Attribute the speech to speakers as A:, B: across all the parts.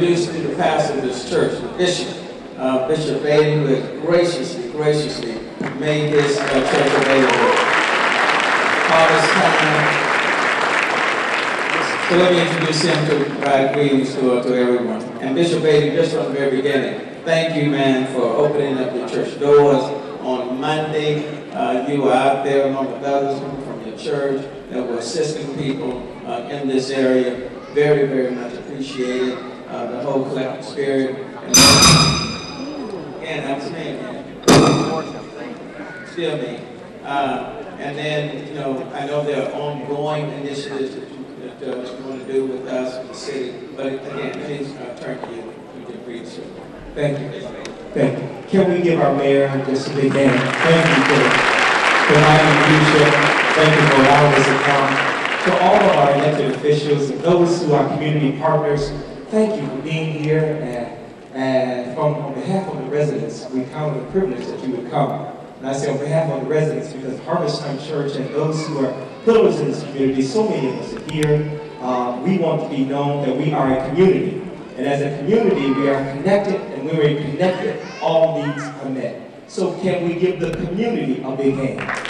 A: introduce you to the pastor of this church, the bishop, Bishop Bailey, who has graciously made this church available. All this time. So let me introduce him to provide greetings to everyone. And Bishop Bailey, just from the very beginning, thank you, man, for opening up your church doors on Monday. You were out there along with others from your church that were assisting people in this area. Very, very much appreciated. The whole collective spirit. And that's me, man. Still me. And then, you know, I know there are ongoing initiatives that you want to do with us in the city. But again, please turn to you. You can breathe.
B: Thank you. Thank you. Can we give our mayor just a big hand? Thank you for providing leadership. Thank you for allowing us to come. To all of our elected officials and those who are community partners, thank you for being here. And on behalf of the residents, we count it a privilege that you would come. And I say on behalf of the residents because Harvest Time Church and those who are pillars in this community, so many of us are here. We want to be known that we are a community. And as a community, we are connected, and when we're connected, all needs are met. So can we give the community a big hand?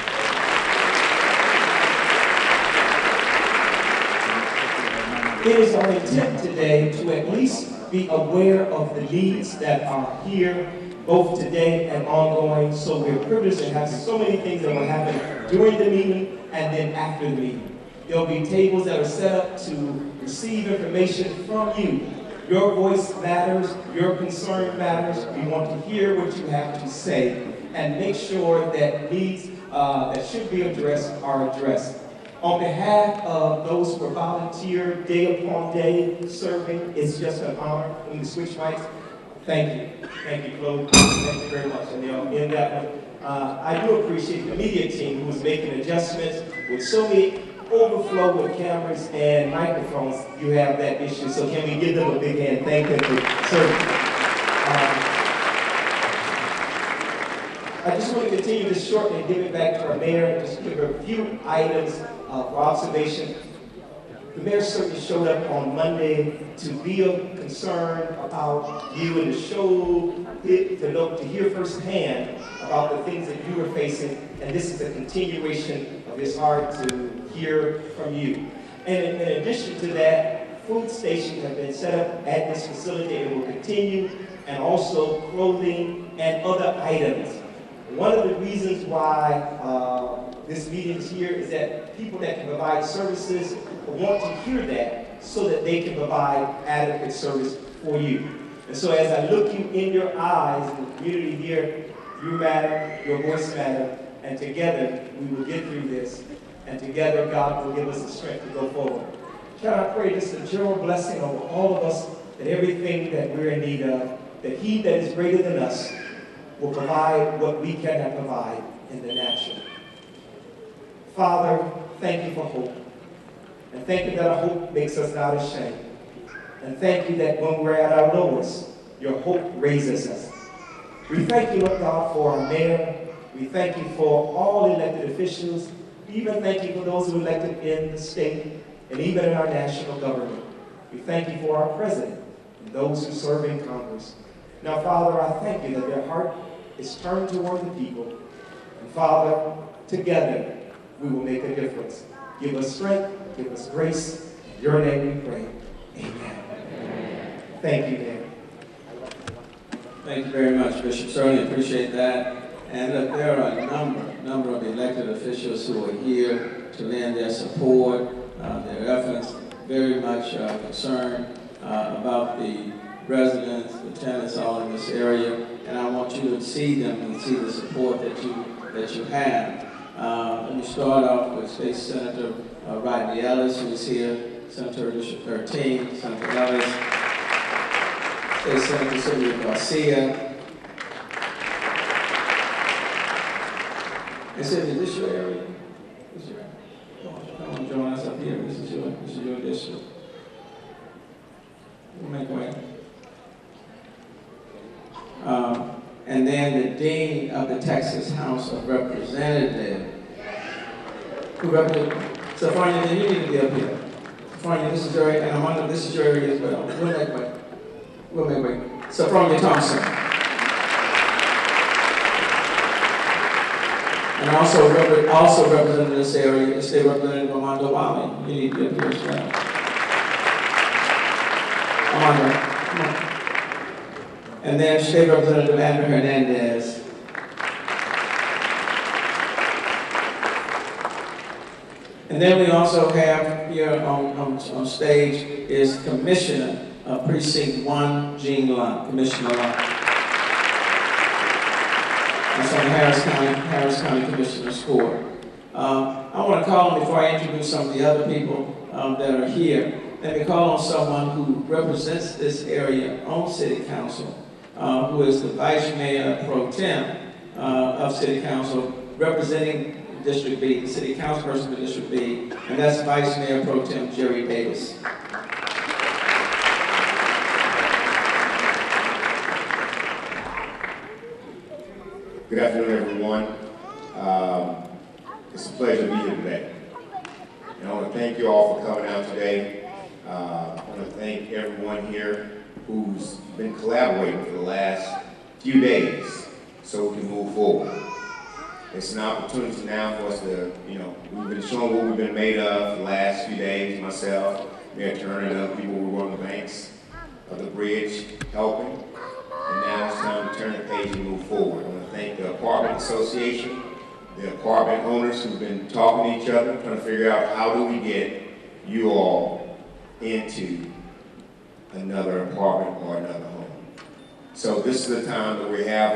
B: It is our intent today to at least be aware of the needs that are here, both today and ongoing. So we're privileged to have so many things that will happen during the meeting and then after the meeting. There'll be tables that are set up to receive information from you. Your voice matters, your concern matters. We want to hear what you have to say and make sure that needs that should be addressed are addressed. On behalf of those who are volunteer day upon day serving, it's just an honor. When we switch mics, thank you. Thank you, Claude. Thank you very much. And in that one, I do appreciate the media team who is making adjustments with so many overflow with cameras and microphones. You have that issue, so can we give them a big hand? Thank them for serving. I just want to continue this shortly and give it back to our mayor, just give her a few items for observation. The mayor certainly showed up on Monday to be concerned about you and to to hear firsthand about the things that you were facing, and this is a continuation of his heart to hear from you. And in addition to that, food stations have been set up at this facility and will continue, and also clothing and other items. One of the reasons why this meeting is here is that people that can provide services want to hear that so that they can provide adequate service for you. And so as I look you in your eyes in the community here, you matter, your voice matters, and together we will get through this, and together God will give us the strength to go forward. Can I pray just a general blessing over all of us, that everything that we're in need of, that He that is greater than us will provide what we cannot provide in the natural. Father, thank you for hope. And thank you that our hope makes us not ashamed. And thank you that when we're at our lowest, your hope raises us. We thank you, Lord God, for our mayor. We thank you for all elected officials. We even thank you for those who are elected in the state and even in our national government. We thank you for our president and those who serve in Congress. Now, Father, I thank you that their heart is turned toward the people. And Father, together we will make a difference. Give us strength, give us grace. In your name we pray. Amen. Thank you, Dan.
A: Thank you very much, Bishop. Certainly appreciate that. And look, there are a number of elected officials who are here to lend their support, their efforts, very much concerned about the residents, the tenants all in this area. And I want you to see them and see the support that you have. Let me start off with State Senator Rodney Ellis, who is here, Senator District 13, Senator Ellis, State Senator Sylvia Garcia. And Sylvia, is this your area? This is your area. Come on, join us up here. This is your district. We'll make way. And then the Dean of the Texas House of Representatives, who represents, Sophronia, you need to be up here. Sophronia, this is your area, and Amanda, this is your area as well. We'll make way. wait. Sophronia Thompson. And also representing this area is State Representative Armando Wally. You need to get here as well. Armando, come on. And then State Representative Andrew Hernandez. And then we also have here on stage is Commissioner of Precinct 1, Jean Lund, Commissioner Lund. That's on the Harris County Commissioner's Court. I want to call on, before I introduce some of the other people that are here, let me call on someone who represents this area on City Council, who is the Vice Mayor Pro Tem of City Council, representing District B, the City Councilperson for District B, and that's Vice Mayor Pro Tem Jerry Davis.
C: Good afternoon, everyone. It's a pleasure to be here today. And I want to thank you all for coming out today. I want to thank everyone here who's been collaborating for the last few days so we can move forward. It's an opportunity now for us to, we've been showing what we've been made of the last few days, myself, Mayor Turner, and other people who were on the banks of the bridge helping. And now it's time to turn the page and move forward. I want to thank the Apartment Association, the apartment owners who've been talking to each other, trying to figure out how do we get you all into another apartment or another home. So this is the time that we have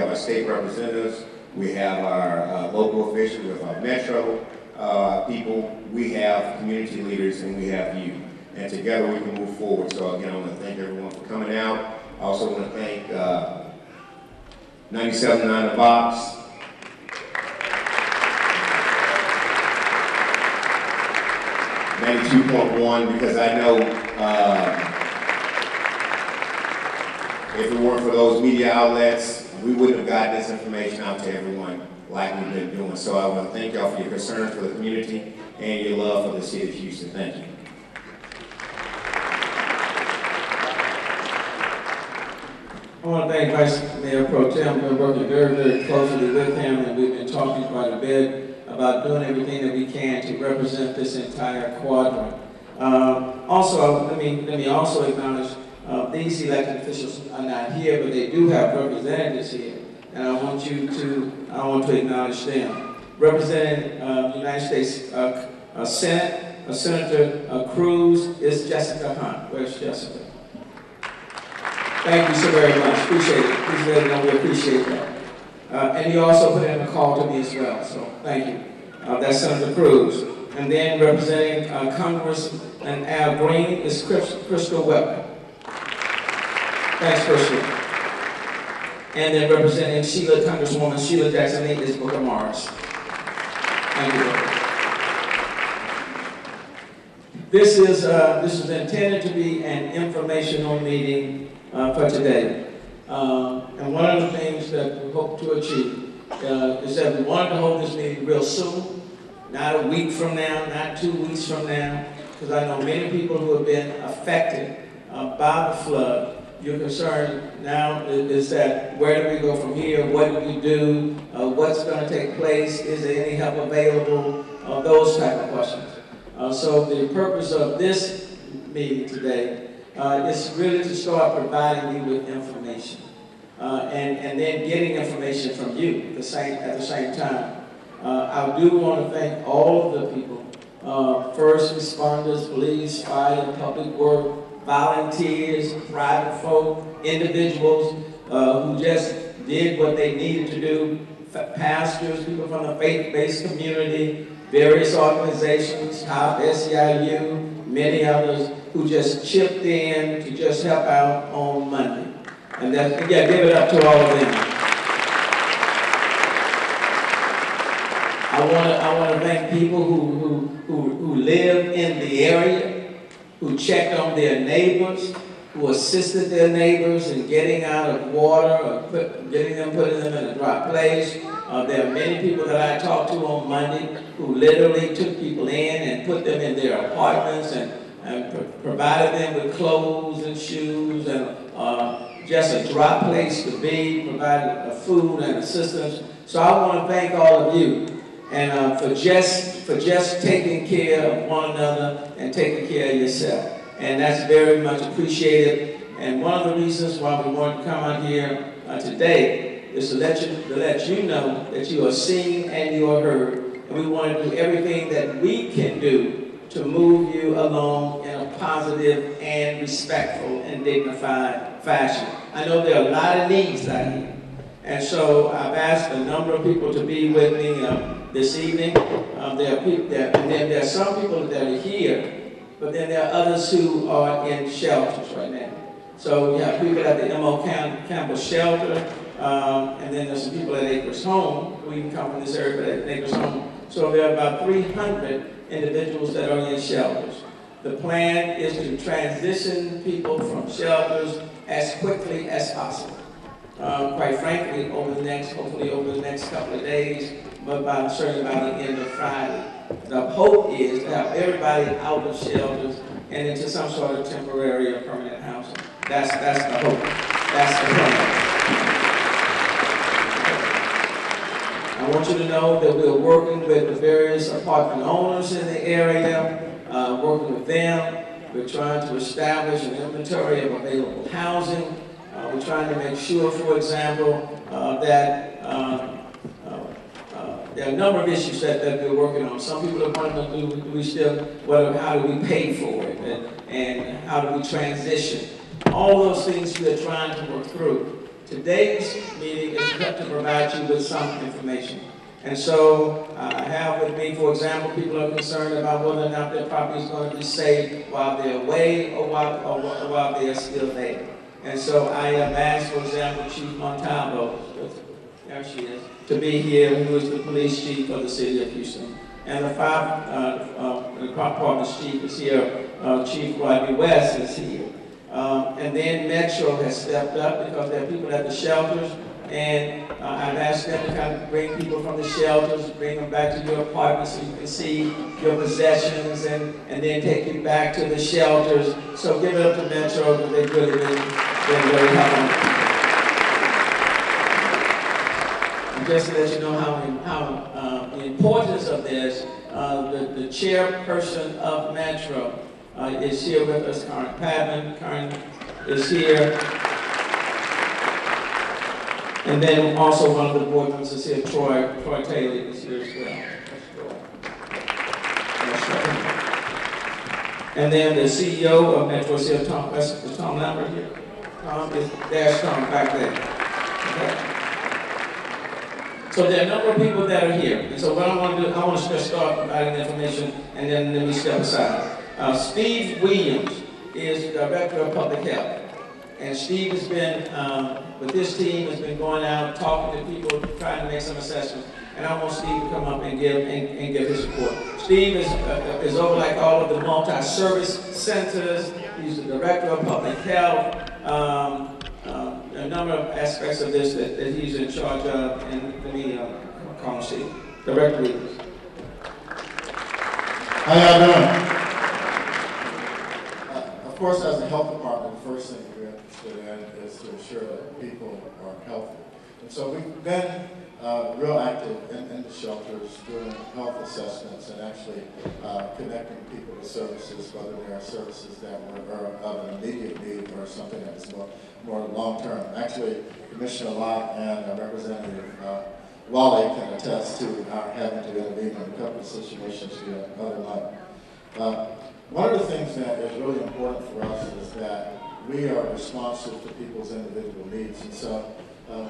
C: our state representatives, we have our local officials, we have our metro people, we have community leaders, and we have you. And together we can move forward. So again, I want to thank everyone for coming out. I also want to thank 97.9 The Box, .1, because I know if it weren't for those media outlets, we wouldn't have gotten this information out to everyone like we've been doing. So I want to thank y'all for your concern for the community and your love for the city of Houston. Thank you.
A: I want to thank Vice Mayor Pro Tem. We've been working very, very closely with him, and we've been talking quite a bit about doing everything that we can to represent this entire quadrant. Also, let me also acknowledge these elected officials are not here, but they do have representatives here, and I want to acknowledge them. Representing the United States Senate, Senator Cruz is Jessica Hunt. Where's Jessica? Thank you so very much. Appreciate it. Please let me know we appreciate that. And he also put in a call to me as well, so thank you. That's Senator Cruz. And then representing Congressman Al Green is Crystal Weber. Thanks, Crystal. And then representing Congresswoman Sheila Jackson Lee is Booker Morris. Thank you, Booker. This is intended to be an informational meeting for today. And one of the things that we hope to achieve is that we wanted to hold this meeting real soon, not a week from now, not 2 weeks from now, because I know many people who have been affected by the flood. Your concern now is that where do we go from here? What do we do? What's going to take place? Is there any help available? Those type of questions. So the purpose of this meeting today is really to start providing you with information and then getting information from you at the same time. I do want to thank all of the people, first responders, police, fire, public work, volunteers, private folk, individuals who just did what they needed to do, pastors, people from the faith-based community, various organizations, HOP, SEIU, many others who just chipped in to just help out on Monday. And that's, yeah, give it up to all of them. I want to thank people who live in the area, who checked on their neighbors, who assisted their neighbors in getting out of water or putting them in a dry place. There are many people that I talked to on Monday who literally took people in and put them in their apartments and and provided them with clothes and shoes and just a drop place to be, provided food and assistance. So I want to thank all of you and for just taking care of one another and taking care of yourself. And that's very much appreciated. And one of the reasons why we wanted to come out here today is to let you know that you are seen and you are heard. And we want to do everything that we can do to move you along in a positive and respectful and dignified fashion. I know there are a lot of needs out here. And so I've asked a number of people to be with me this evening. There are some people that are here, but then there are others who are in shelters right now. So we have people at the M.O. Campbell shelter, and then there's some people at Acres Home, who even come from this area, but at Acres Home. So there are about 300 individuals that are in shelters. The plan is to transition people from shelters as quickly as possible. Quite frankly, hopefully over the next couple of days, but certainly by the end of Friday. The hope is to have everybody out of shelters and into some sort of temporary or permanent housing. That's the hope. That's the plan. I want you to know that we're working with the various apartment owners in the area, working with them. We're trying to establish an inventory of available housing. We're trying to make sure, for example, that there are a number of issues that we're working on. Some people are wondering, how do we pay for it, and how do we transition? All those things we are trying to work through. Today's meeting is to provide you with some information. And so I have with me, for example, people are concerned about whether or not their property is going to be saved while they're away or while they're still there. And so I have asked, for example, Chief Montalvo, there she is, to be here, who is the police chief of the city of Houston. And the department's chief is here, Chief Rodney West is here. And then Metro has stepped up because there are people at the shelters, and I've asked them to kind of bring people from the shelters, bring them back to your apartment so you can see your possessions, and then take you back to the shelters. So give it up to Metro, because they've really been very helpful. And just to let you know how the importance of this, the chairperson of Metro is here with us, Karen Patman. Karen is here. And then also one of the board members is here, Troy Taylor is here as well. And then the CEO of Metro is here, is Tom Lambert here? There's Tom back there. Okay. So there are a number of people that are here. And so what I want to do, I want to just start providing the information, and then let me step aside. Steve Williams is the Director of Public Health. And Steve has been, with his team, has been going out, talking to people, trying to make some assessments. And I want Steve to come up and give his support. Steve is over like all of the multi-service centers. He's the Director of Public Health. A number of aspects of this that he's in charge of. And let me call him Steve. Director Williams.
D: How y'all doing? Of course, as a health department, the first thing we're interested in is to ensure that people are healthy. And so we've been real active in the shelters doing health assessments and actually connecting people to services, whether they are services that are of an immediate need or something that's more long-term. Actually, Commissioner Lott and Representative Wally can attest to our having to intervene in a couple of situations here the other night. One of the things that is really important for us is that we are responsive to people's individual needs. And so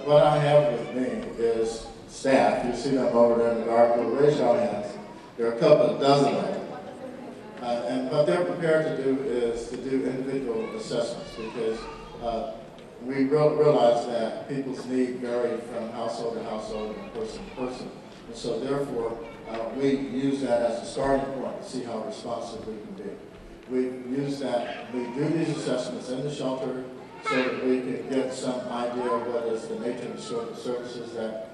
D: what I have with me is staff. You see them over there in the dark blue. Raise your hands. There are a couple of dozen of them. And what they're prepared to do is to do individual assessments, because we realize that people's needs vary from household to household and person to person. And so therefore, we use that as a starting point to see how responsive we can be. We use that, we do these assessments in the shelter so that we can get some idea of what is the nature of the sort of services that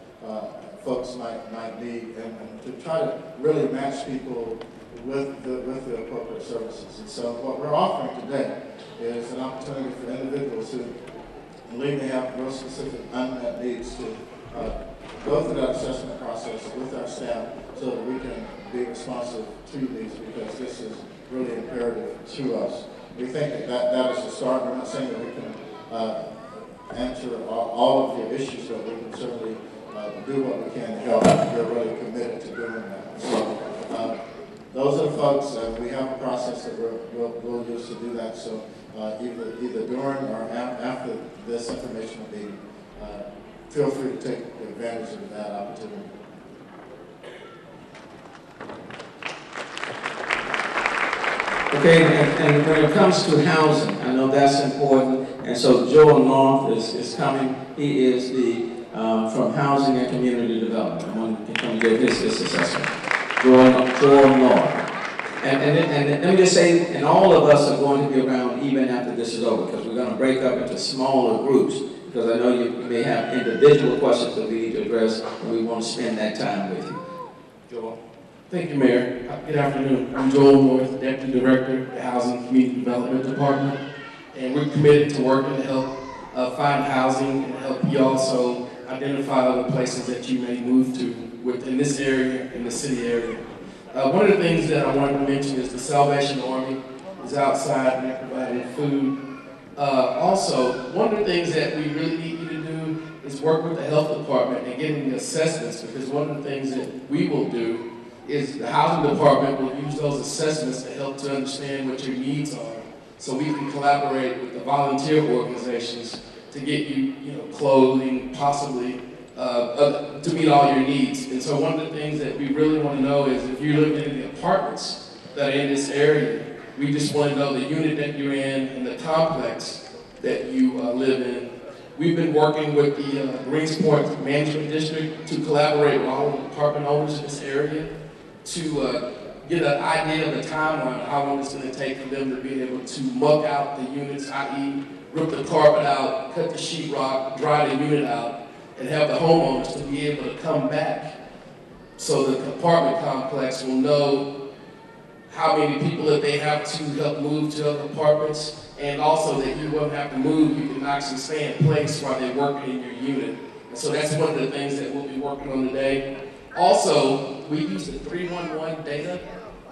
D: folks might need, and to try to really match people with the appropriate services. And so what we're offering today is an opportunity for individuals who believe they have real specific unmet needs to go through that assessment process with our staff so that we can be responsive to these, because this is really imperative to us. We think that is the start. We're not saying that we can answer all of your issues, but we can certainly do what we can to help. We're really committed to doing that. So those are the folks, we have a process that we'll use to do that. So either during or after this informational meeting, feel free to take advantage of that opportunity.
A: Okay, and when it comes to housing, I know that's important, and so Joel North is coming. He is the from Housing and Community Development. I want to come give his assessment. Joel North. And let me just say, and all of us are going to be around even after this is over, because we're going to break up into smaller groups, because I know you may have individual questions that we need to address, and we want to spend that time with you. Joel.
E: Thank you, Mayor. Good afternoon. I'm Joel North, Deputy Director of the Housing and Community Development Department, and we're committed to working to help find housing and help you also identify other places that you may move to within this area, in the city area. One of the things that I wanted to mention is the Salvation Army is outside and they're providing food. Also, one of the things that we really need you to do is work with the health department and getting the assessments, because one of the things that we will do is the housing department will use those assessments to help to understand what your needs are, so we can collaborate with the volunteer organizations to get you, clothing, possibly, to meet all your needs. And so one of the things that we really want to know is if you're living in the apartments that are in this area, we just want to know the unit that you're in and the complex that you live in. We've been working with the Greensport Management District to collaborate with all of the apartment owners in this area to get an idea of the timeline, how long it's going to take for them to be able to muck out the units, i.e. rip the carpet out, cut the sheetrock, dry the unit out, and have the homeowners to be able to come back so the apartment complex will know how many people that they have to help move to other apartments, and also that you won't have to move, you can actually stay in place while they're working in your unit. And so that's one of the things that we'll be working on today. Also, we use the 311 data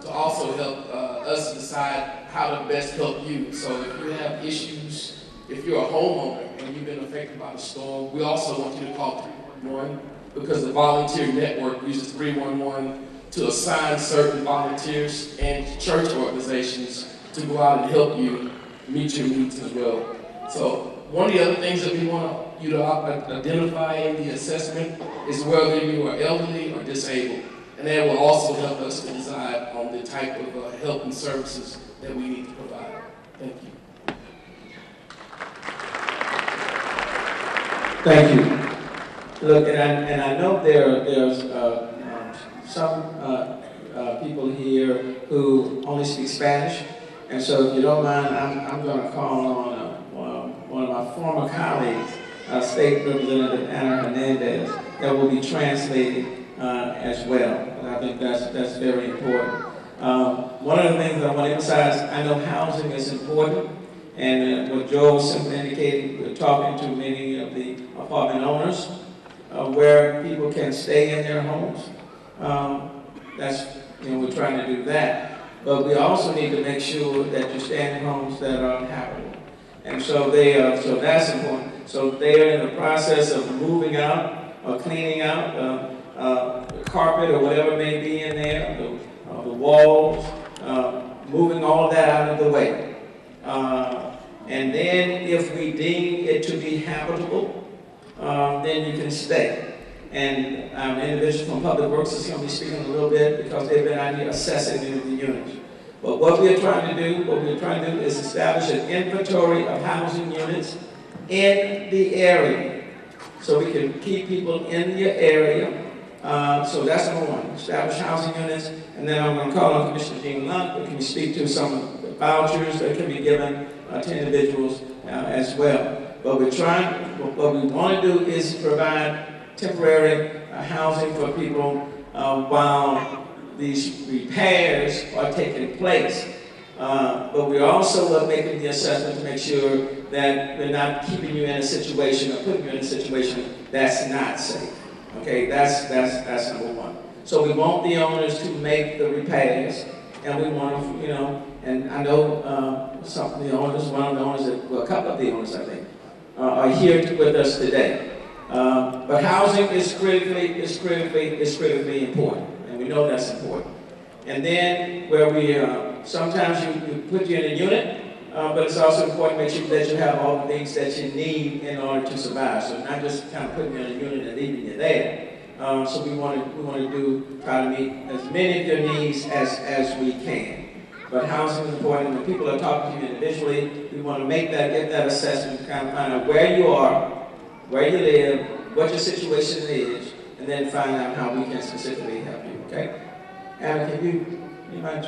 E: to also help us decide how to best help you. So if you have issues, if you're a homeowner and you've been affected by the storm, we also want you to call 311, because the volunteer network uses 311 to assign certain volunteers and church organizations to go out and help you meet your needs as well. So one of the other things that we want you to identify in the assessment is whether you are elderly or disabled. And that will also help us to decide on the type of help and services that we need to provide. Thank you.
A: Thank you. Look, and I know there's some people here who only speak Spanish, and so if you don't mind, I'm going to call on one of my former colleagues, State Representative Ana Hernandez, that will be translating as well. And I think that's very important. One of the things that I want to emphasize, I know housing is important, and what Joe was simply indicating, we're talking to many of the apartment owners where people can stay in their homes. We're trying to do that. But we also need to make sure that you stay in homes that are habitable. And so so that's important. So they are in the process of moving out or cleaning out the carpet or whatever may be in there, the walls, moving all of that out of the way. And then if we deem it to be habitable, then you can stay. And an individual from Public Works is going to be speaking a little bit because they've been out here assessing the units. But what we're trying to do is establish an inventory of housing units in the area, so we can keep people in the area. So that's number one, establish housing units. And then I'm going to call on Commissioner Jean Lunt, who can speak to some of the vouchers that can be given to individuals as well. But what we want to do is provide temporary housing for people while these repairs are taking place. But we're also making the assessment to make sure that we're not keeping you in a situation or putting you in a situation that's not safe. Okay, that's number one. So we want the owners to make the repairs, and we want to, you know, and I know some of the owners, one of the owners, well, a couple of the owners, I think, are here with us today. But housing is critically important, and we know that's important. And then where we, sometimes you put you in a unit, but it's also important to make sure that you have all the things that you need in order to survive. So not just kind of putting you in a unit and leaving you there. So we want to try to meet as many of your needs as we can. But housing is important. When people are talking to you individually, we want to get that assessment, kind of find out where you are, where you live, what your situation is, and then find out how we can specifically help you. Okay? Anna, can you mind?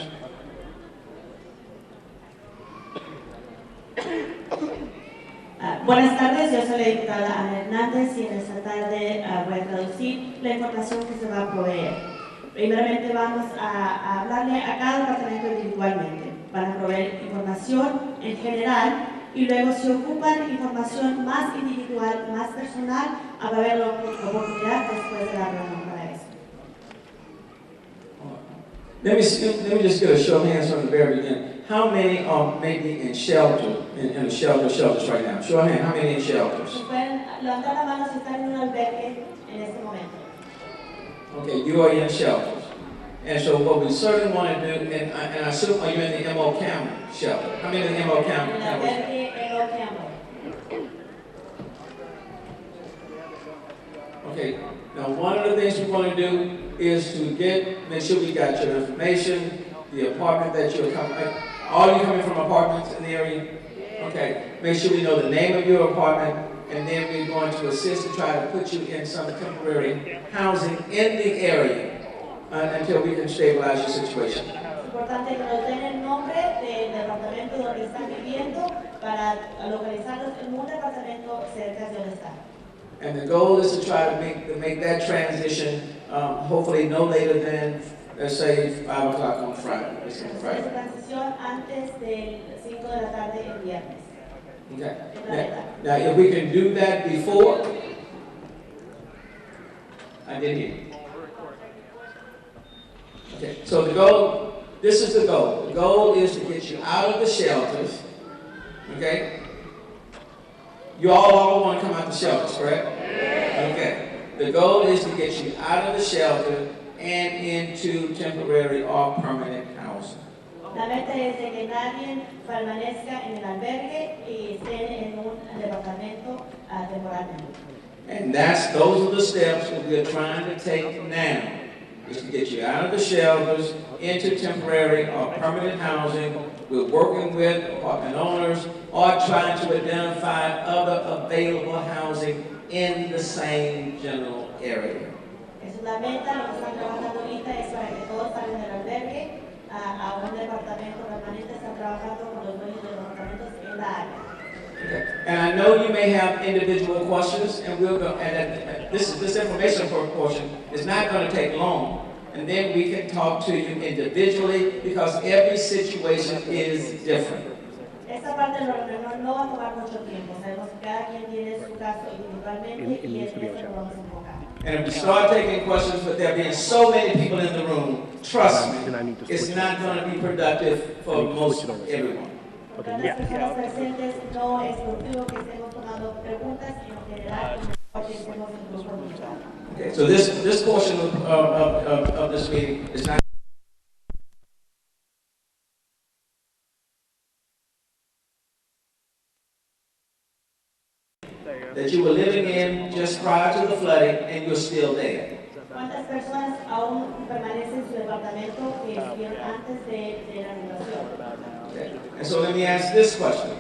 F: Buenas tardes, yo soy la diputada Ana Hernández y en esta tarde voy a traducir la información que se va a proveer. Primeramente vamos a hablarle a cada departamento individualmente. Van a proveer información en general y luego si ocupan información más individual, más personal, va a haber la oportunidad después de la reunión para eso.
A: Let me just get a show of hands from the very beginning. How many are maybe in shelter, in the shelters right now? Show of hands, how many in shelters?
F: Pueden levantar la mano si están en un albergue en este momento.
A: Okay, you are in shelters. And so what we certainly want to do, and I assume you're in the M.O. Campbell shelter. How many in the M.O. Campbell?
F: El albergue M.O. Campbell.
A: Okay, now one of the things we want to do is to make sure we got your information, the apartment that you're coming, all you coming from apartments in the area? Okay, make sure we know the name of your apartment, and then we're going to assist to try to put you in some temporary housing in the area until we can stabilize your situation.
F: Es importante que nos den el nombre del departamento donde están viviendo para localizarlos en un departamento cerca de donde están.
A: And the goal is to try to make that transition hopefully no later than, let's say, 5 o'clock on Friday. This is Friday.
F: Esa transición antes del 5 de la tarde el viernes.
A: Okay. Now, if we can do that before, I didn't hear you. Okay, so the goal, this is the goal. The goal is to get you out of the shelters, okay? You all want to come out the shelters, correct? Okay. The goal is to get you out of the shelter and into temporary or permanent housing.
F: La meta es de que nadie permanezca en el albergue y esté en un departamento temporalmente.
A: And those are the steps that we're trying to take now, is to get you out of the shelters into temporary or permanent housing. We're working with apartment owners or trying to identify other available housing in the same general area.
F: Esa es la meta, lo que están trabajando ahorita es para que todos salgan del albergue a un departamento permanente, están trabajando con los dueños de los departamentos en la área.
A: Okay. And I know you may have individual questions, and we'll go. And this information portion is not going to take long, and then we can talk to you individually because every situation is different.
F: Esta parte de la reunión no va a tomar mucho tiempo. Sabemos que cada quien tiene su caso individualmente y es eso lo vamos a enfocar.
A: And if we start taking questions, but there being so many people in the room, trust me, it's not going to be productive for most everyone.
F: Las personas presentes no es productivo que estemos tomando preguntas y en general que estemos en grupo virtual.
A: Okay, so this portion of this meeting is not. That you were living in just prior to the flooding and you're still there.
F: ¿Cuántas personas aún permanecen en su departamento que estuvieron antes de la inundación?
A: Okay. And so let me ask this question.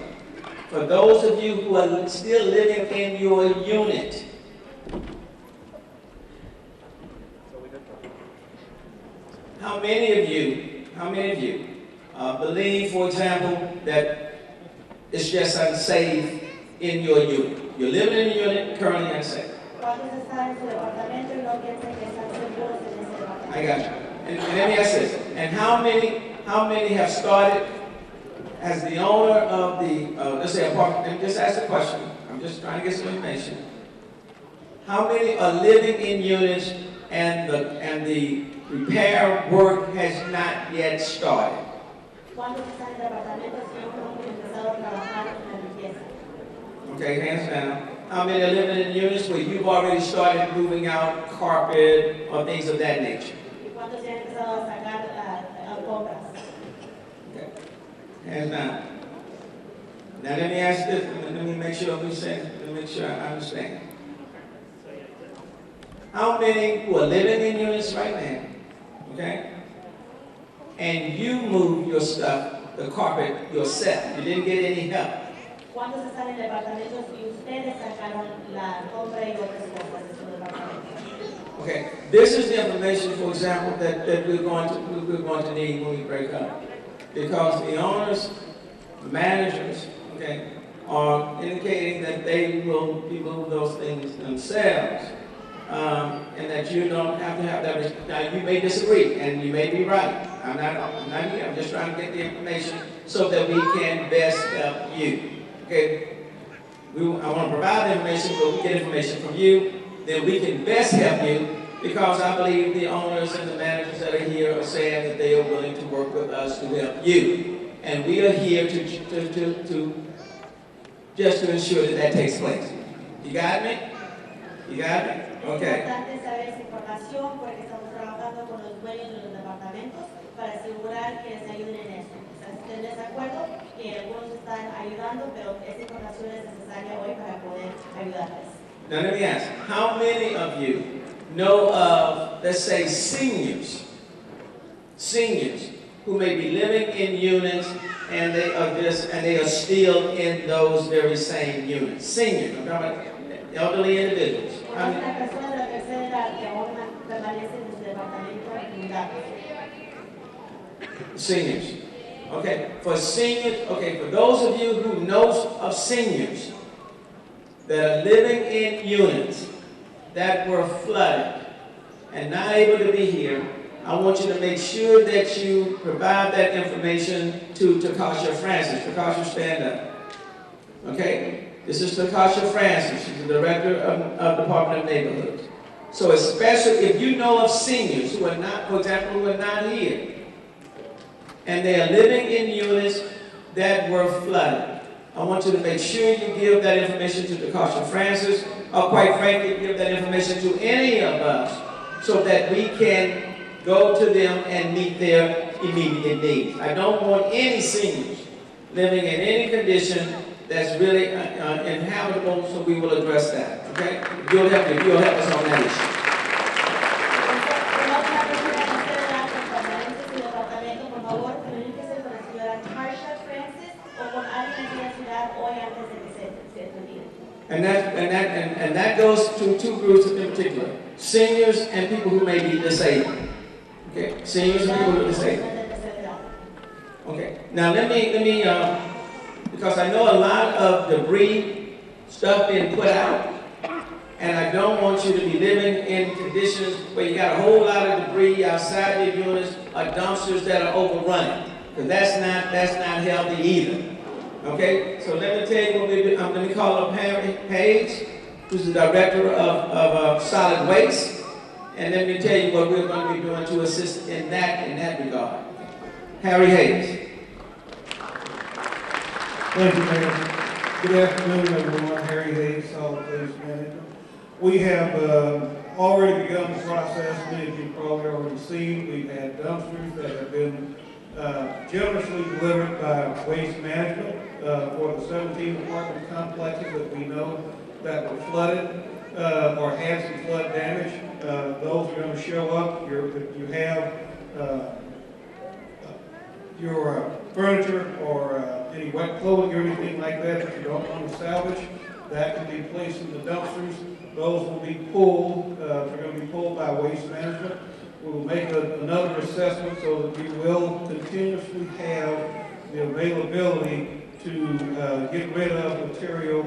A: For those of you who are still living in your unit, how many of you believe, for example, that it's just unsafe in your unit? You're living in a unit, currently unsafe.
F: ¿Cuántos están en su departamento y no piensan que están seguros en ese departamento?
A: I got you. And let me ask this. And how many have started as the owner of the, let's say apartment, let me just ask the question. I'm just trying to get some information. How many are living in units and the repair work has not yet started?
F: ¿Cuántos están en departamentos y aún no han empezado a trabajar en la limpieza?
A: Okay, hands down. How many are living in units where you've already started moving out carpet or things of that nature?
F: ¿Y cuántos ya han empezado a sacar alfombras?
A: Okay. Hands down. Now let me ask this, let me make sure I understand. How many who are living in units right now, okay? And you move your stuff, the carpet yourself. You didn't get any help.
F: ¿Cuántos están en departamentos y ustedes sacaron la alfombra y otras cosas de su departamento?
A: Okay, this is the information, for example, that we're going to need when we break up. Because the owners, the managers, okay, are indicating that they will remove those things themselves. And that you don't have to have that. Now you may disagree, and you may be right. I'm not here. I'm just trying to get the information so that we can best help you. Okay? I want to provide the information, but we get information from you, then we can best help you, because I believe the owners and the managers that are here are saying that they are willing to work with us to help you, and we are here to just to ensure that that takes place. You got me? You got me? Okay.
F: Es importante saber esa información porque estamos trabajando con los dueños de los departamentos para asegurar que les ayuden en eso. ¿Están de acuerdo? Que algunos están ayudando, pero esa información es necesaria hoy para poder ayudarles.
A: Now let me ask, how many of you know of, let's say, seniors who may be living in units and they are still in those very same units? Seniors, I'm talking about elderly individuals.
F: Una persona de la tercera edad que aún permanece en su departamento inundados.
A: Seniors. Okay, for seniors, okay, for those of you who know of seniors that are living in units that were flooded and not able to be here, I want you to make sure that you provide that information to Takasha Francis. Takasha, stand up. Okay? This is Takasha Francis. She's the director of Department of Neighborhoods. So especially if you know of seniors who are not, for example, who are not here, and they are living in units that were flooded, I want you to make sure you give that information to Takasha Francis, or quite frankly, give that information to any of us, so that we can go to them and meet their immediate needs. I don't want any seniors living in any condition that's really inhabitable, so we will address that, okay? You'll help us on that issue. And that goes to two groups in particular: seniors and people who may be disabled. Okay, seniors and people who are disabled. Okay. Now let me because I know a lot of debris stuff being put out, and I don't want you to be living in conditions where you got a whole lot of debris outside your units or dumpsters that are overrunning, because that's not healthy either. Okay, so let me tell you what we do. Let me call up Harry Hayes, who's the director of solid waste, and let me tell you what we're going to be doing to assist in that regard. Harry Hayes.
G: Thank you, Mayor. Good afternoon, everyone. Harry Hayes, solid waste manager. We have already begun the process. Many of you probably already seen. We've had dumpsters that have been generously delivered by Waste Management for the 17 apartment complexes that we know that were flooded or had some flood damage. Those are going to show up. You have your furniture or any wet clothing or anything like that that you don't want to salvage. That can be placed in the dumpsters. Those will be pulled. They're going to be pulled by Waste Management. We will make another assessment so that we will continuously have the availability to get rid of material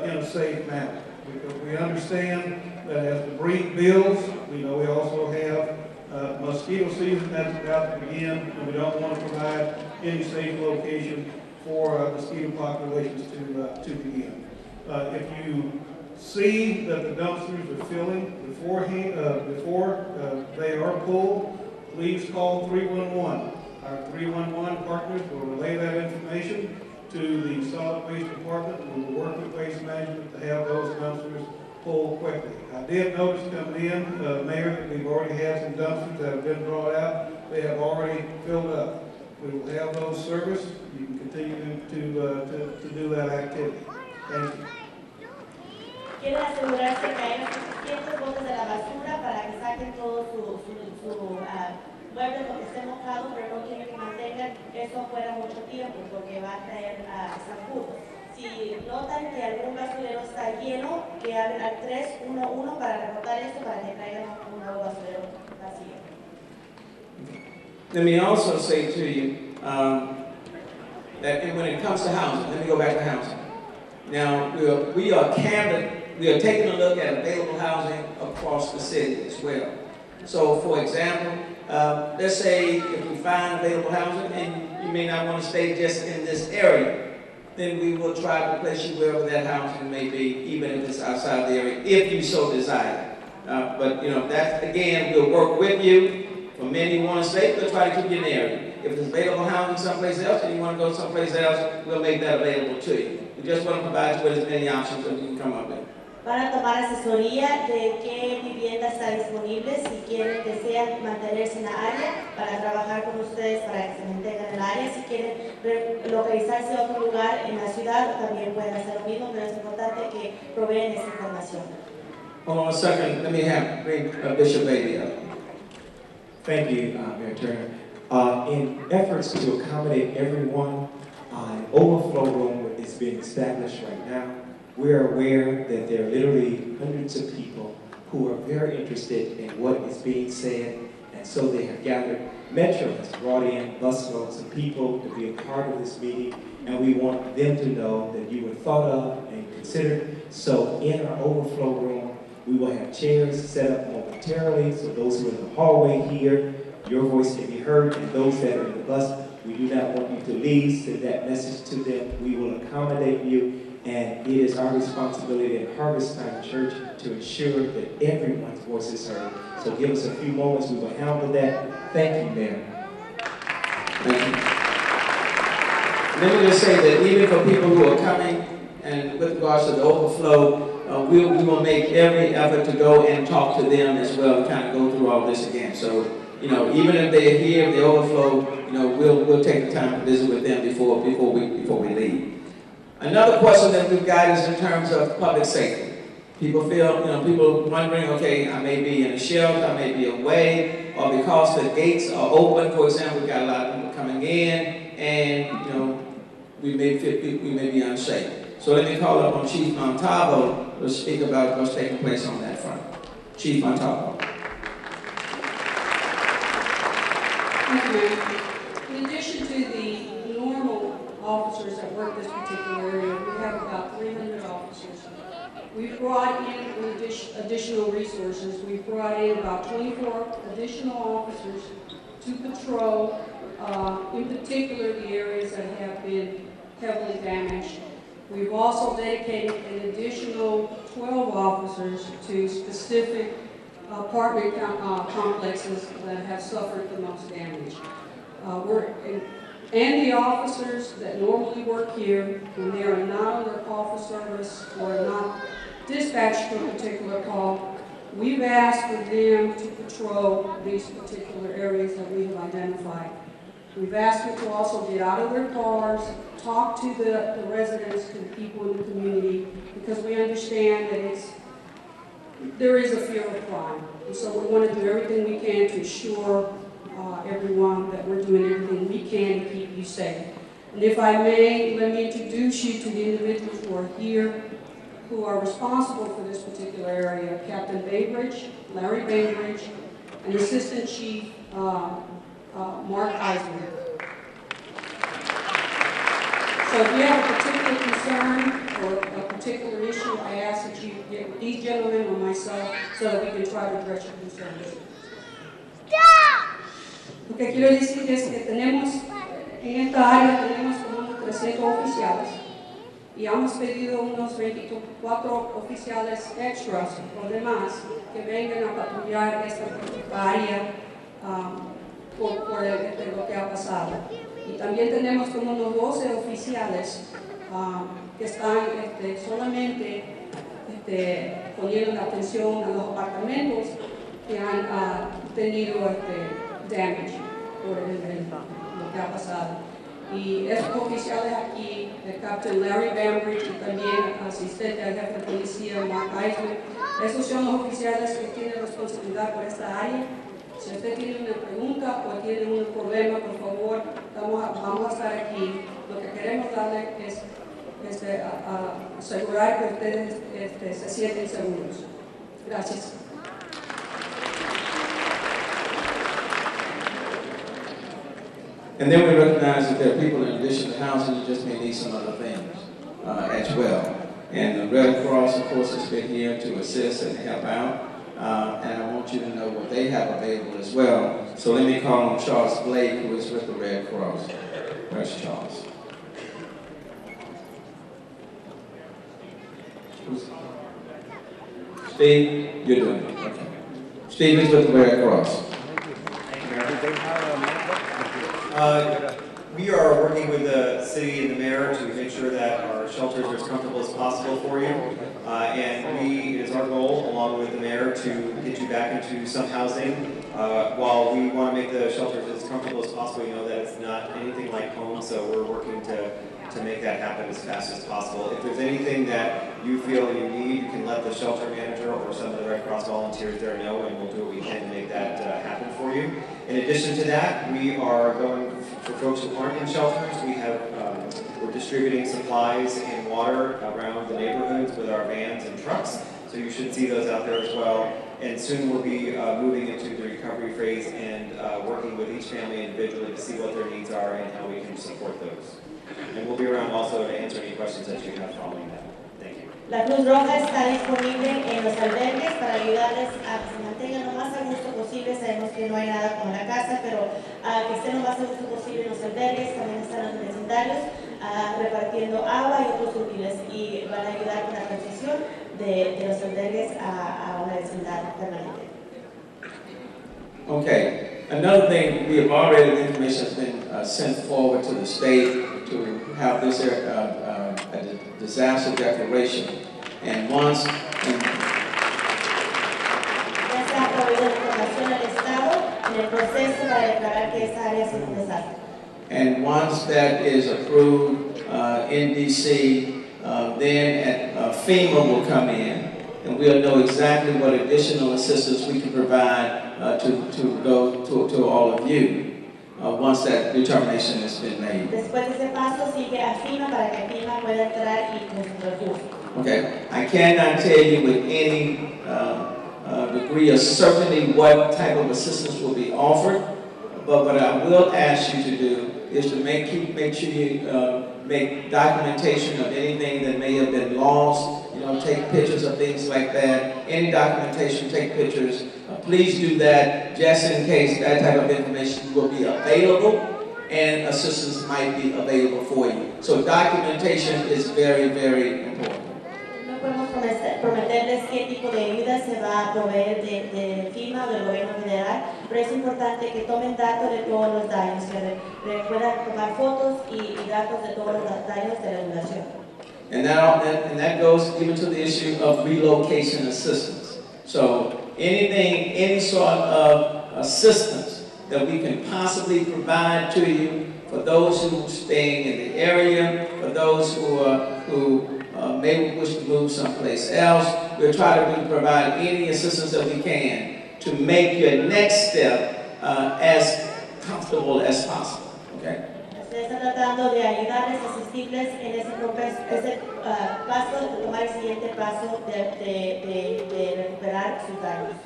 G: in a safe manner. because we understand that as the breed builds, we know we also have mosquito season that's about to begin, and we don't want to provide any safe location for mosquito populations to begin. If you see that the dumpsters are filling before they are pulled, please call 311. Our 311 partners will relay that information to the solid waste department. We will work with waste management to have those dumpsters pulled quickly. I did notice coming in, Mayor, that we've already had some dumpsters that have been brought out. They have already filled up. We will have those serviced. You can continue to do that activity. Thank you.
F: Quieren asegurarse que haya suficientes botes de la basura para que saquen todo su mueble porque esté mojado, pero no quieren que mantengan eso afuera mucho tiempo porque va a traer zancudos. Si notan que algún basurero está lleno, que hablen al 311 para reportar esto para que traigan un nuevo basurero vacío.
A: Let me also say to you that when it comes to housing, let me go back to housing. Now, we are taking a look at available housing across the city as well. So, for example, let's say if we find available housing and you may not want to stay just in this area, then we will try to place you wherever that housing may be, even if it's outside the area, if you so desire. But, that, again, we'll work with you. For many who want to stay, we'll try to keep you in the area. If there's available housing someplace else and you want to go someplace else, we'll make that available to you. We just want to provide you with as many options as we can come up with.
F: Van a tomar asesoría de qué vivienda está disponible, si quieren, desean mantenerse en la área, para trabajar con ustedes para que se mantengan en el área. Si quieren localizarse a otro lugar en la ciudad, también pueden hacer lo mismo, pero es importante que proveen esa información.
A: Hold on a second. Let me bring Bishop Bailey up.
B: Thank you, Mayor Turner. In efforts to accommodate everyone, an overflow room is being established right now. We're aware that there are literally hundreds of people who are very interested in what is being said, and so they have gathered. Metro has brought in busloads of people to be a part of this meeting, and we want them to know that you were thought of and considered. So in our overflow room, we will have chairs set up momentarily, so those who are in the hallway here, your voice can be heard, and those that are in the bus, we do not want you to leave. Send that message to them. We will accommodate you. And it is our responsibility at Harvest Time Church to ensure that everyone's voice is heard. So give us a few moments. We will handle that. Thank you, Mayor.
A: Thank you. Let me just say that even for people who are coming, and with regards to the overflow, we will make every effort to go and talk to them as well, and kind of go through all this again. So, even if they're here, if they overflow, we'll take the time to visit with them before we leave. Another question that we've got is in terms of public safety. People people wondering, okay, I may be in a shelter, I may be away, or because the gates are open, for example, we've got a lot of people coming in, and, we may be unsafe. So let me call up on Chief Montalvo to speak about what's taking place on that front. Chief Montalvo.
H: Thank you. In addition to the normal officers that work this particular area, we have about 300 officers. We've brought in additional resources. We've brought in about 24 additional officers to patrol, in particular the areas that have been heavily damaged. We've also dedicated an additional 12 officers to specific apartment complexes that have suffered the most damage. And the officers that normally work here, when they are not on their call for service or not dispatched to a particular call, we've asked for them to patrol these particular areas that we have identified. We've asked them to also get out of their cars, talk to the residents, to the people in the community, because we understand that there is a fear of crime. And so we want to do everything we can to assure everyone that we're doing everything we can to keep you safe. And if I may, let me introduce you to the individuals who are here, who are responsible for this particular area: Captain Baybridge, Larry Baybridge, and Assistant Chief Mark Eisman. So if you have a particular concern or a particular issue, I ask that you get with these gentlemen or myself so that we can try to address your concerns. Lo que quiero decir es que tenemos, en esta área tenemos como unos 300 oficiales y hemos pedido unos 24 oficiales extras o demás que vengan a patrullar esta área por lo que ha pasado. Y también tenemos como unos 12 oficiales que están solamente poniendo la atención a los apartamentos que han tenido damage por lo que ha pasado. Y estos oficiales aquí, el Captain Larry Bambridge y también asistente al jefe de policía Mark Eisman, esos son los oficiales que tienen responsabilidad por esta área. Si usted tiene una pregunta o tiene un problema, por favor, vamos a estar aquí. Lo que queremos darle es asegurar que ustedes se sienten seguros. Gracias.
A: And then we recognize that there are people in addition to housing who just may need some other things as well. And the Red Cross, of course, has been here to assist and help out. And I want you to know what they have available as well. So let me call on Charles Blake, who is with the Red Cross. Where's Charles? Steve, you're doing it. Okay. Steve is with the Red Cross.
I: We are working with the city and the mayor to make sure that our shelters are as comfortable as possible for you. And it is our goal, along with the mayor, to get you back into some housing. While we want to make the shelters as comfortable as possible, you know that it's not anything like home, so we're working to make that happen as fast as possible. If there's anything that you feel you need, you can let the shelter manager or some of the Red Cross volunteers there know, and we'll do what we can to make that happen for you. In addition to that, we are going for folks who aren't in shelters. We're distributing supplies and water around the neighborhoods with our vans and trucks, so you should see those out there as well. And soon we'll be moving into the recovery phase and working with each family individually to see what their needs are and how we can support those. And we'll be around also to answer any questions that you have following that. Thank you.
F: La Cruz Roja está disponible en los albergues para ayudarles a que se mantengan lo más a gusto posible. Sabemos que no hay nada como la casa, pero que estén lo más a gusto posible en los albergues. También están los vecindarios repartiendo agua y otros útiles y van a ayudar con la transición de los albergues a una vecindad permanente.
A: Okay, another thing, we have already, the information has been sent forward to the state to have this a disaster declaration. And once, and once that is approved in DC, then FEMA will come in, and we'll know exactly what additional assistance we can provide to go to all of you. Once that determination has been made.
F: Después de ese paso sigue a FEMA para que FEMA pueda entrar y con sus recursos.
A: Okay, I cannot tell you with any degree of certainty what type of assistance will be offered, but what I will ask you to do is to make sure you make documentation of anything that may have been lost. You know, take pictures of things like that. Any documentation, take pictures. Please do that just in case that type of information will be available and assistance might be available for you. So documentation is very, very important.
F: No podemos prometerles qué tipo de ayuda se va a proveer de FEMA o del gobierno federal, pero es importante que tomen datos de todos los daños, que puedan tomar fotos y datos de todos los daños de la inundación.
A: And that goes even to the issue of relocation assistance. So anything, any sort of assistance that we can possibly provide to you for those who are staying in the area, for those who may wish to move someplace else, we'll try to provide any assistance that we can to make your next step as comfortable as possible. Okay?
F: Se está tratando de ayudarles, asistirles en ese paso, de tomar el siguiente paso de recuperar sus daños.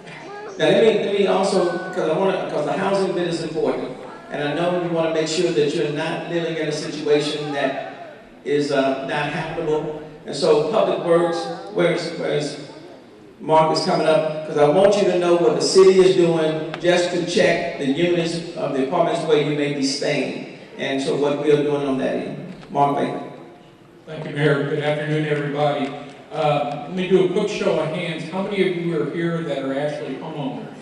A: Now let me also, because the housing bit is important, and I know you want to make sure that you're not living in a situation that is not habitable. And so Public Works, where's Mark is coming up, because I want you to know what the city is doing just to check the units of the apartments where you may be staying. And so what we are doing on that end. Mark Baker.
J: Thank you, Mayor. Good afternoon, everybody. Let me do a quick show of hands. How many of you are here that are actually homeowners?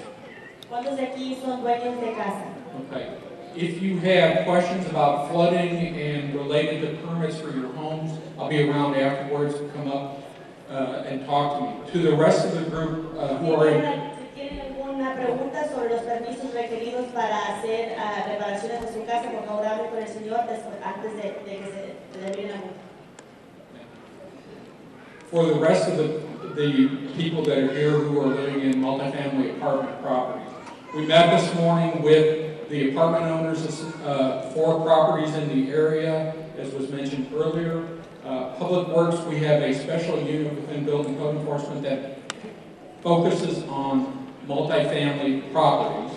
F: ¿Cuántos de aquí son dueños de casa?
J: Okay. If you have questions about flooding and related to permits for your homes, I'll be around afterwards to come up and talk to me. To the rest of the group who are in...
F: Si tienen alguna pregunta sobre los permisos requeridos para hacer reparaciones en su casa, por favor hable con el señor antes de que se termine la multa.
J: For the rest of the people that are here who are living in multifamily apartment properties, we met this morning with the apartment owners of 4 properties in the area, as was mentioned earlier. Public Works, we have a special unit within Building Code Enforcement that focuses on multifamily properties.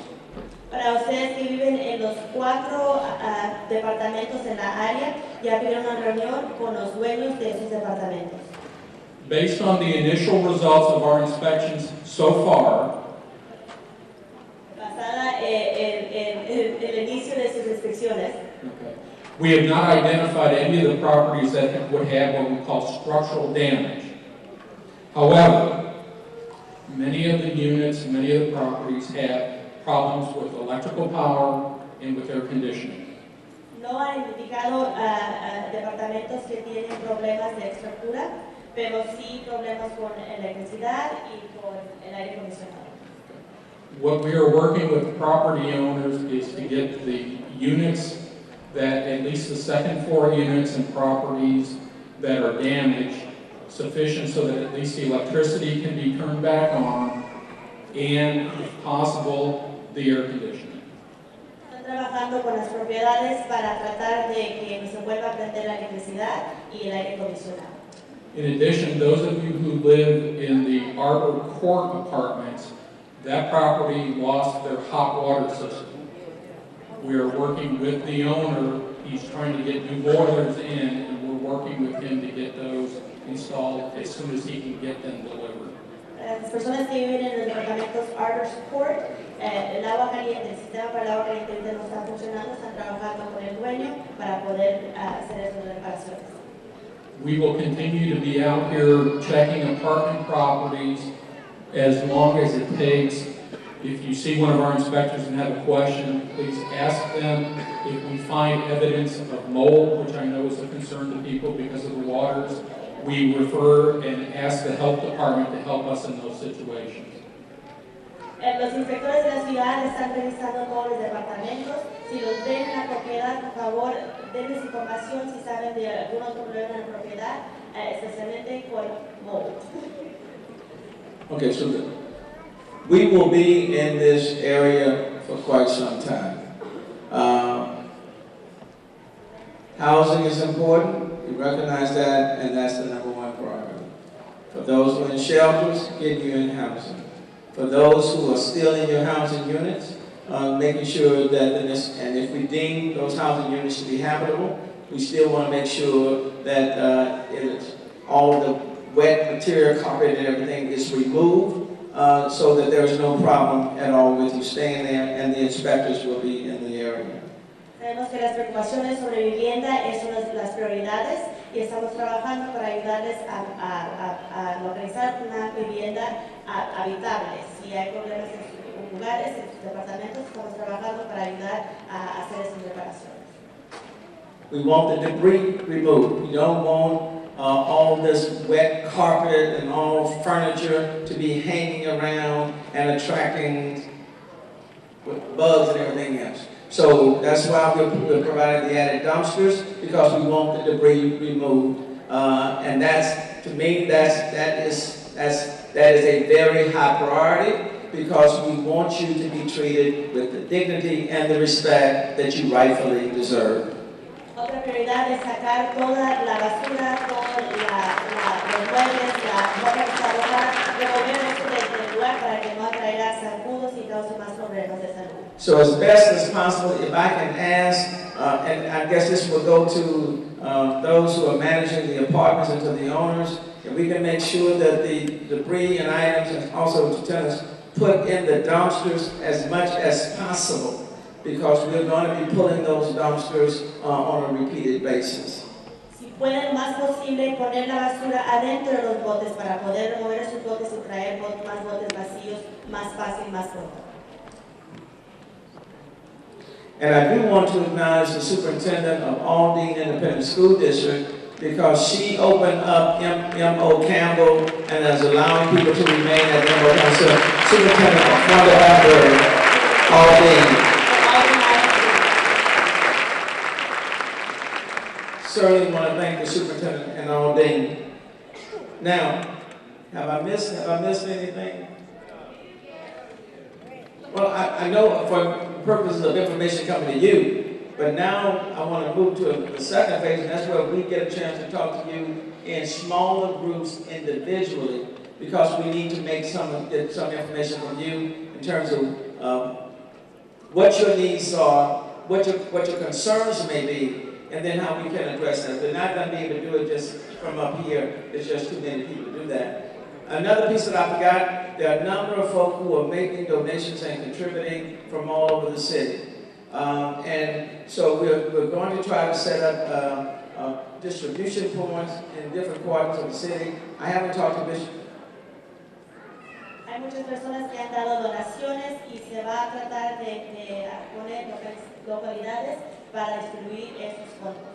F: Para ustedes que viven en los 4 departamentos en la área, ya tuvieron una reunión con los dueños de esos departamentos.
J: Based on the initial results of our inspections so far,
F: Basada en el inicio de sus inspecciones,
J: we have not identified any of the properties that would have what we call structural damage. However, many of the units, many of the properties have problems with electrical power and with air conditioning.
F: no han identificado departamentos que tienen problemas de estructura, pero sí problemas con electricidad y con el aire acondicionado.
J: What we are working with property owners is to get the units that, at least the second floor units and properties that are damaged, sufficient so that at least the electricity can be turned back on and, if possible, the air conditioning.
F: Están trabajando con las propiedades para tratar de que se vuelva a prender la electricidad y el aire acondicionado.
J: In addition, those of you who live in the Arbor Court apartments, that property lost their hot water system. We are working with the owner. He's trying to get new boilers in, and we're working with him to get those installed as soon as he can get them delivered.
F: Las personas que viven en los departamentos Arbor Court, el agua caliente, el sistema para el agua caliente ahorita no está funcionando, están trabajando con el dueño para poder hacer esas reparaciones.
J: We will continue to be out here checking apartment properties as long as it takes. If you see one of our inspectors and have a question, please ask them. If we find evidence of mold, which I know is a concern to people because of the waters, we refer and ask the health department to help us in those situations.
F: Los inspectores de la ciudad están revisando todos los departamentos. Si los ven en la propiedad, por favor, denles información si saben de algún otro problema en la propiedad, especialmente con mold.
A: Okay, so we will be in this area for quite some time. Housing is important. We recognize that, and that's the #1 priority. For those who are in shelters, getting you in housing. For those who are still in your housing units, making sure that, and if we deem those housing units to be habitable, we still want to make sure that all of the wet material, carpet and everything is removed so that there is no problem at all with you staying there, and the inspectors will be in the area.
F: Sabemos que las preocupaciones sobre vivienda son las prioridades y estamos trabajando para ayudarles a localizar una vivienda habitable. Si hay problemas en sus lugares, en sus departamentos, estamos trabajando para ayudar a hacer esas reparaciones.
A: We want the debris removed. We don't want all this wet carpet and all furniture to be hanging around and attracting bugs and everything else. So that's why we're providing the added dumpsters, because we want the debris removed. And that's, to me, that is a very high priority, because we want you to be treated with the dignity and the respect that you rightfully deserve.
F: Otra prioridad es sacar toda la basura, todos los muebles, la ropa que está botada, remover esto del lugar para que no atraiga zancudos hijos y cause más problemas de salud.
A: So as best as possible, if I can ask, and I guess this will go to those who are managing the apartments and to the owners, if we can make sure that the debris and items and also to tenants put in the dumpsters as much as possible, because we're going to be pulling those dumpsters on a repeated basis.
F: Si puede lo más posible poner la basura adentro de los botes para poder remover esos botes y traer más botes vacíos más fácil, más pronto.
A: And I do want to acknowledge the superintendent of Aldine Independent School District, because she opened up M.O. Campbell and is allowing people to remain at M.O. Campbell. So, Superintendent Wanda Abberg, Aldine. Certainly want to thank the superintendent and Aldine. Now, have I missed anything? Well, I know for purposes of information coming to you, but now I want to move to the second phase, and that's where we get a chance to talk to you in smaller groups individually, because we need to get some information from you in terms of what your needs are, what your concerns may be, and then how we can address them. We're not going to be able to do it just from up here. There's just too many people to do that. Another piece that I forgot, there are a number of folk who are making donations and contributing from all over the city. And so we're going to try to set up distribution points in different quarters of the city. I haven't talked to Bishop.
F: Hay muchas personas que han dado donaciones y se va a tratar de poner localidades para distribuir esos fondos.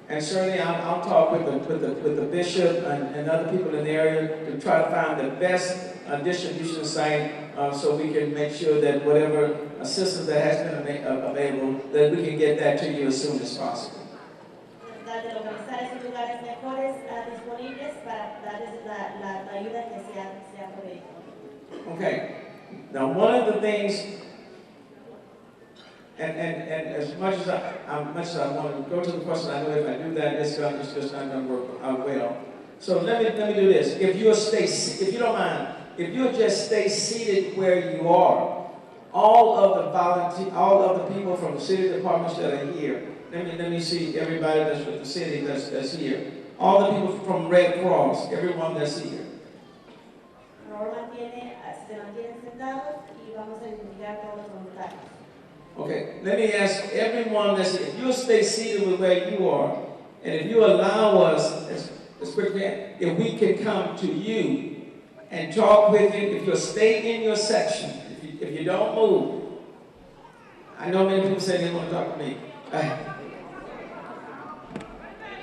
A: And certainly I'll talk with the bishop and other people in the area to try to find the best distribution site so we can make sure that whatever assistance that has been available, that we can get that to you as soon as possible.
F: Tratar de localizar esos lugares mejores disponibles para darles la ayuda que se ha proveído.
A: Okay. Now, one of the things, and as much as I want to go to the question, I know if I do that, it's just not going to work out well. So let me do this. If you don't mind, if you'll just stay seated where you are, all of the people from the city departments that are here. Let me see everybody that's with the city that's here. All the people from Red Cross, everyone that's here.
F: Se mantienen sentados y vamos a identificar todos los voluntarios.
A: Okay, let me ask everyone that's here, if you'll stay seated with where you are, and if you allow us, as quickly, if we can come to you and talk with you, if you'll stay in your section, if you don't move. I know many people say they want to talk to me.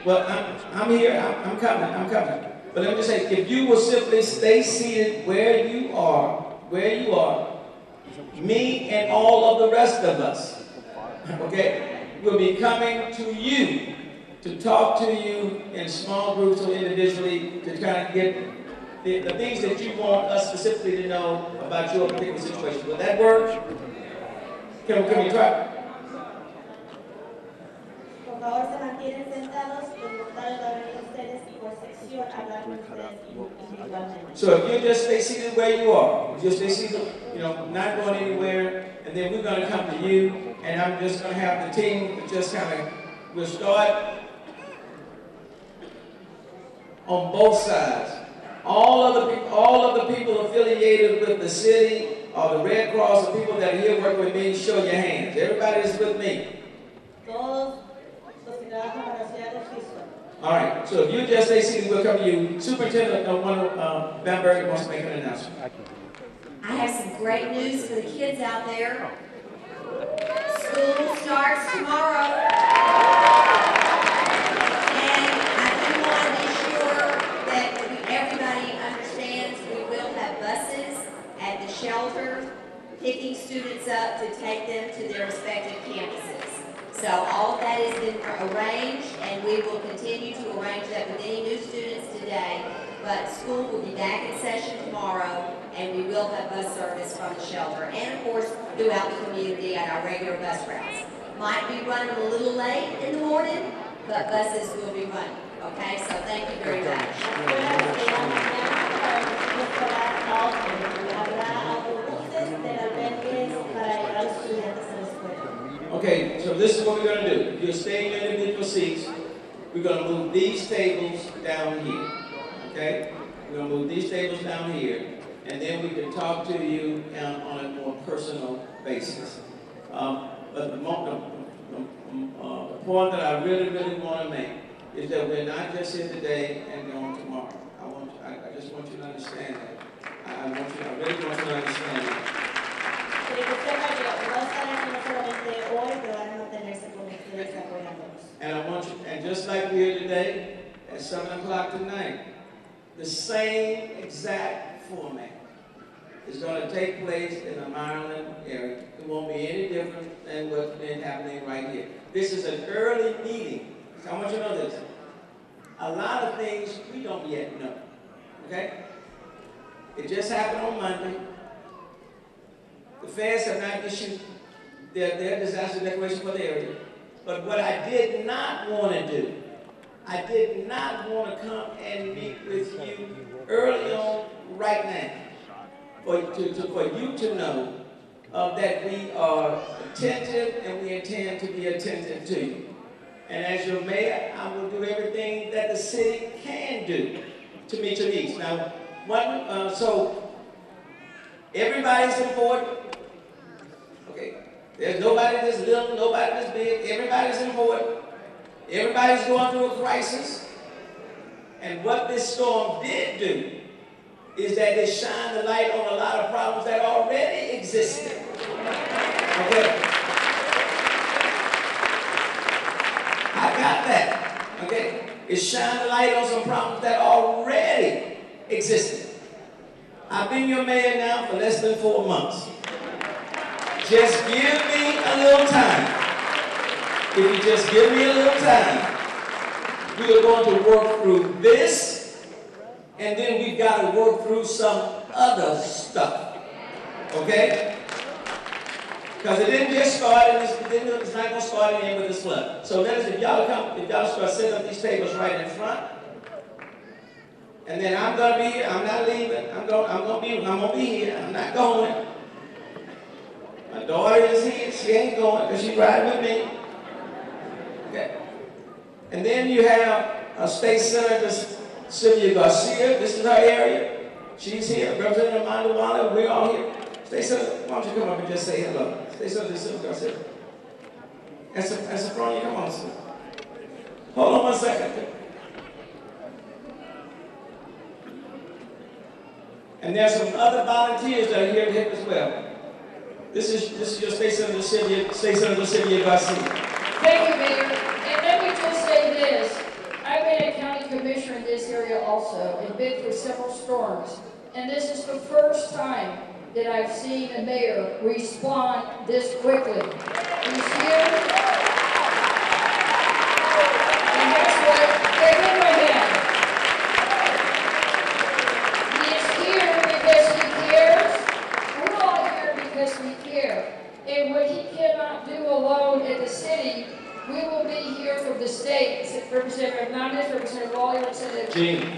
A: Well, I'm here, I'm coming. But let me just say, if you will simply stay seated where you are, me and all of the rest of us, okay, will be coming to you to talk to you in small groups or individually to kind of get the things that you want us specifically to know about your particular situation. Will that work? Can we try?
F: Por favor, se mantienen sentados, los voluntarios van a venir a ustedes y por sección hablar con ustedes individualmente.
A: So if you just stay seated where you are, just stay seated, not going anywhere, and then we're going to come to you, and I'm just going to have the team just kind of, we'll start on both sides. All of the people affiliated with the city or the Red Cross, the people that are here working with me, show your hands. Everybody is with me.
F: Todos los que trabajan para la ciudad de Houston.
A: All right, so if you just stay seated, we'll come to you. Superintendent Bamberg wants to make an announcement.
K: I have some great news for the kids out there. School starts tomorrow. And I do want to be sure that everybody understands we will have buses at the shelter picking students up to take them to their respective campuses. So all of that has been arranged, and we will continue to arrange that with any new students today. But school will be back in session tomorrow, and we will have bus service from the shelter, and of course throughout the community at our regular bus routes. Might be running a little late in the morning, but buses will be running. Okay, so thank you very much.
F: Habrá autobuses del albergue
A: Okay, so this is what we're going to do. You're staying in individual seats. We're going to move these tables down here. Okay? We're going to move these tables down here, and then we can talk to you on a more personal basis. But the point that I really, really want to make is that we're not just here today and going tomorrow. I just want you to understand that. I really want you to understand that. And I want you, and just like we're here today, at 7 o'clock tonight, the same exact format is going to take place in the Maryland area. It won't be any different than what's been happening right here. This is an early meeting. So I want you to know this. A lot of things we don't yet know. Okay? It just happened on Monday. The feds have not issued their disaster declaration for the area. But what I did not want to do, I did not want to come and meet with you early on right now for you to know that we are attentive and we intend to be attentive to you. And as your mayor, I will do everything that the city can do to meet your needs. Now, so everybody's important. Okay, there's nobody that's little, nobody that's big. Everybody's important. Everybody's going through a crisis. And what this storm did do is that it shined the light on a lot of problems that already existed. Okay? I got that. Okay? It shined the light on some problems that already existed. I've been your mayor now for less than 4 months. Just give me a little time. If you just give me a little time, we are going to work through this, and then we've got to work through some other stuff. Okay? Because it didn't just start, and it's not going to start again with this flood. So let us, if y'all start setting up these tables right in front, and then I'm going to be here. I'm not leaving. I'm going to be here. I'm not going. My daughter is here. She ain't going because she's riding with me. Okay. And then you have State Senator Sylvia Garcia. This is her area. She's here. Representative Amanda Waller. We're all here. State Senator, why don't you come up and just say hello? State Senator Sylvia Garcia. And Sophronia, come on, sir. Hold on 1 second. And there's some other volunteers that are here to help as well. This is your State Senator Sylvia Garcia.
L: Thank you, Mayor. And let me just say this. I've been a county commissioner in this area also and been through several storms. And this is the first time that I've seen a mayor respond this quickly. He's here. And that's what they did with him. He is here because he cares. We're all here because we care. And what he cannot do alone at the city, we will be here from the state, Representative Hernandez, Representative Lawyer, Representative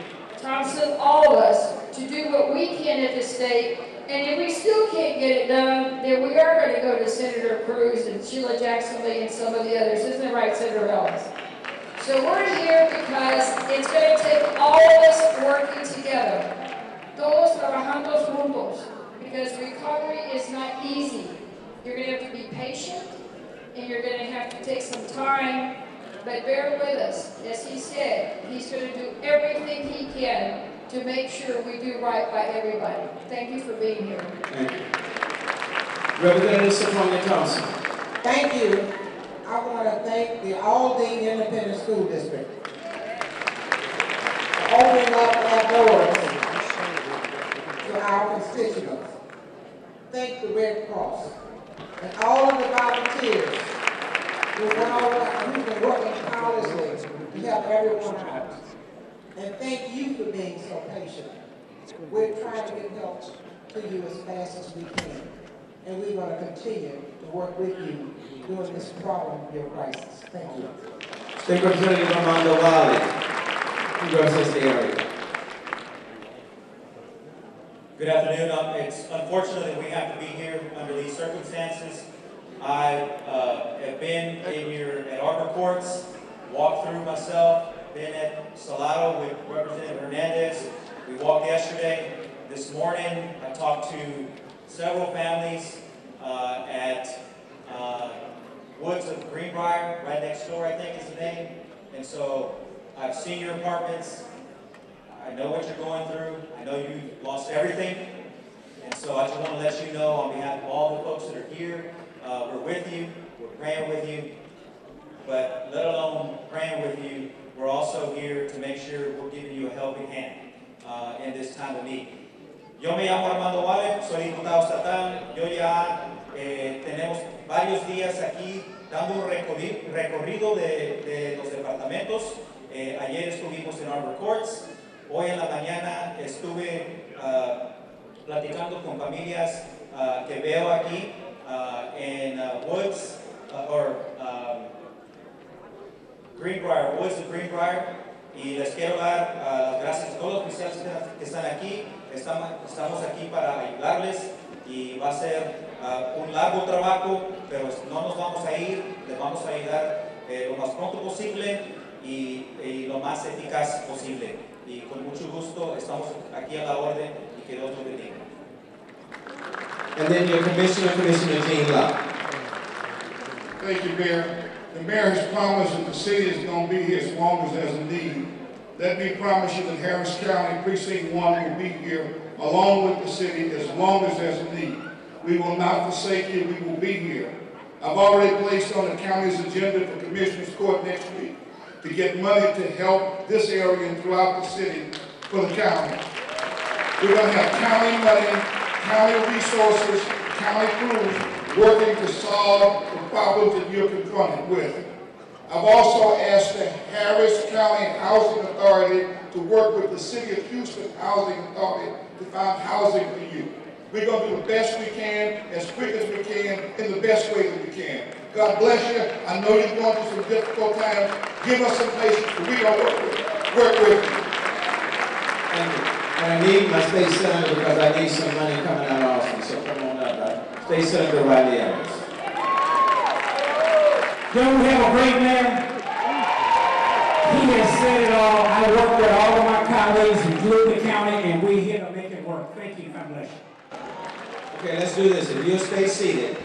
L: Thompson, all of us, to do what we can at the state. And if we still can't get it done, then we are going to go to Senator Cruz and Sheila Jackson Lee and some of the others. Isn't that right, Senator Ellis? So we're here because it's going to take all of us working together. Todos trabajando juntos. Because recovery is not easy. You're going to have to be patient, and you're going to have to take some time, but bear with us. As he said, he's going to do everything he can to make sure we do right by everybody. Thank you for being here.
A: Thank you. Representative Sophronia Thompson.
M: Thank you. I want to thank the Aldine Independent School District for opening up our doors to our constituents. Thank the Red Cross and all of the volunteers who've been working tirelessly to help everyone out. And thank you for being so patient. We're trying to get help to you as fast as we can. And we're going to continue to work with you during this problem of your crisis. Thank you.
A: State Representative Amanda Waller, who represents the area.
N: Good afternoon. It's unfortunate that we have to be here under these circumstances.
I: I have been at Arbor Courts, walked through myself, been at Salado with Representative Hernandez. We walked yesterday. This morning, I talked to several families at Woods of Greenbrier, right next door, I think is the name. And so I've seen your apartments. I know what you're going through. I know you've lost everything. And so I just want to let you know on behalf of all the folks that are here, we're with you, we're praying with you, but let alone praying with you, we're also here to make sure we're giving you a helping hand in this time of need. Yo me llamo Armando Vale, soy diputado estatal. Yo ya tenemos varios días aquí dando un recorrido de los departamentos. Ayer estuvimos en Arbor Courts. Hoy en la mañana estuve platicando con familias que veo aquí en Woods Greenbrier, Woods of Greenbrier, y les quiero dar las gracias a todos los oficiales que están aquí. Estamos aquí para ayudarles y va a ser un largo trabajo, pero no nos vamos a ir, les vamos a ayudar lo más pronto posible y lo más eficaz posible. Y con mucho gusto estamos aquí a la orden y que Dios los bendiga.
B: And then your Commissioner Gene Locke.
N: Thank you, Mayor. The Mayor has promised that the city is going to be here as long as there's a need. Let me promise you that Harris County Precinct 1 will be here along with the city as long as there's a need. We will not forsake you. We will be here. I've already placed on the county's agenda for Commissioners Court next week to get money to help this area and throughout the city for the county. We're going to have county money, county resources, county crews working to solve the problems that you're confronted with. I've also asked the Harris County Housing Authority to work with the City of Houston Housing Authority to find housing for you. We're going to do the best we can, as quick as we can, in the best way that we can. God bless you. I know you're going through some difficult times. Give us some patience, but we're going to work with you.
A: Thank you. And I need my state senator because I need some money coming out of Austin, so come on up. State Senator Riley Evans.
O: Don't we have a great mayor? He has said it all. I work with all of my colleagues in Fluid County, and we're here to make it work. Thank you. God bless you.
A: Okay, let's do this. If you'll stay seated,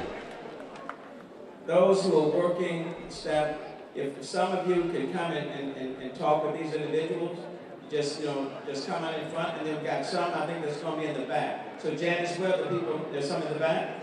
A: those who are working staff, if some of you can come and talk with these individuals, just come out in front, and then we've got some, I think that's going to be in the back. So Janice, where the people, there's some in the back?